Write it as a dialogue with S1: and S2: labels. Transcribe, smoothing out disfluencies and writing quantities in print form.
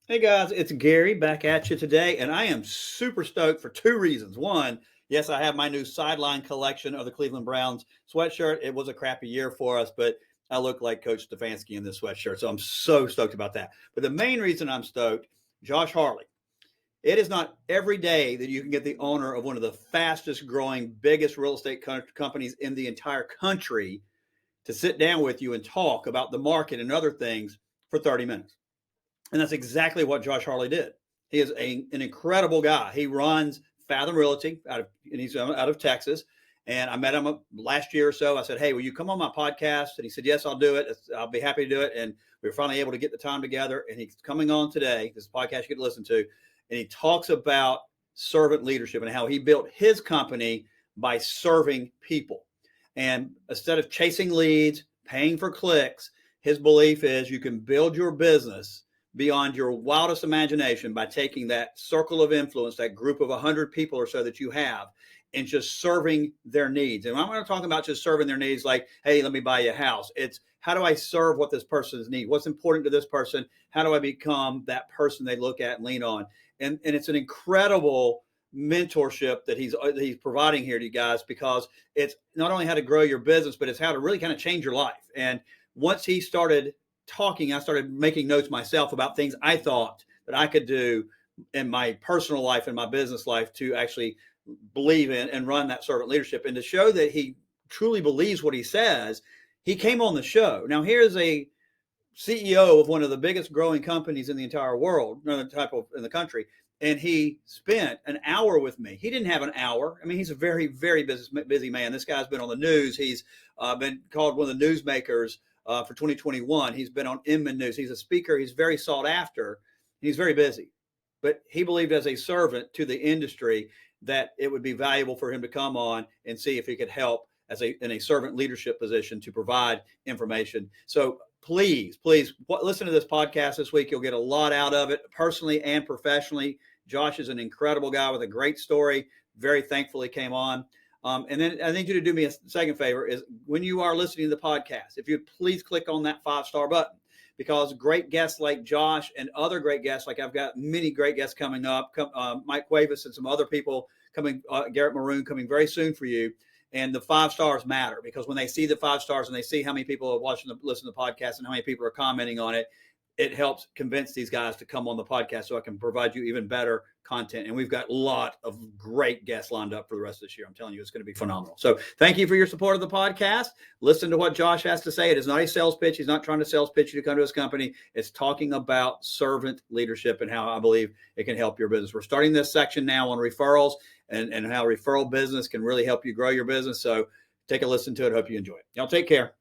S1: Hey guys, it's Gary back at you today, and I am super stoked for two reasons. One, yes, I have my new sideline collection of the Cleveland Browns sweatshirt. It was a crappy year for us, but I look like Coach Stefanski in this sweatshirt, so I'm so stoked about that. But the main reason I'm stoked, Josh Harley. It is not every day that you can get the owner of one of the fastest growing, biggest real estate companies in the entire country to sit down with you and talk about the market and other things for 30 minutes. And that's exactly what Josh Harley did. He is an incredible guy. He runs Fathom Realty and he's out of Texas. And I met him last year or so. I said, "Hey, will you come on my podcast?" And he said, "Yes, I'll do it. I'll be happy to do it." And we were finally able to get the time together. And he's coming on today. This podcast you get to listen to. And he talks about servant leadership and how he built his company by serving people. And instead of chasing leads, paying for clicks, his belief is you can build your business beyond your wildest imagination by taking that circle of influence, that group of 100 people or so that you have, and just serving their needs. And I'm not talking about just serving their needs like, hey, let me buy you a house. It's how do I serve what this person's need? What's important to this person? How do I become that person they look at and lean on? And it's an incredible mentorship that he's providing here to you guys, because it's not only how to grow your business, but it's how to really kind of change your life. And once he started talking, I started making notes myself about things I thought that I could do in my personal life and my business life to actually believe in and run that servant leadership. And to show that he truly believes what he says, he came on the show. Now, here's a CEO of one of the biggest growing companies in the entire world, in the country, and he spent an hour with me. He didn't have an hour. I mean, he's a very, very busy man. This guy's been on the news. He's been called one of the newsmakers for 2021. He's been on Inman News. He's a speaker. He's very sought after. He's very busy. But he believed as a servant to the industry that it would be valuable for him to come on and see if he could help in a servant leadership position to provide information. So please listen to this podcast this week. You'll get a lot out of it personally and professionally. Josh is an incredible guy with a great story. Very thankful he came on. And then I need you to do me a second favor is when you are listening to the podcast, if you please click on that 5-star button, because great guests like Josh and other great guests, like I've got many great guests coming up, Mike Cuevas and some other people coming, Garrett Maroon coming very soon for you. And the 5 stars matter, because when they see the 5 stars and they see how many people are listen to the podcast and how many people are commenting on it, it helps convince these guys to come on the podcast so I can provide you even better content. And we've got a lot of great guests lined up for the rest of this year. I'm telling you, it's going to be phenomenal. So thank you for your support of the podcast. Listen to what Josh has to say. It is not a sales pitch. He's not trying to sales pitch you to come to his company. It's talking about servant leadership and how I believe it can help your business. We're starting this section now on referrals and how referral business can really help you grow your business. So take a listen to it. Hope you enjoy it. Y'all take care.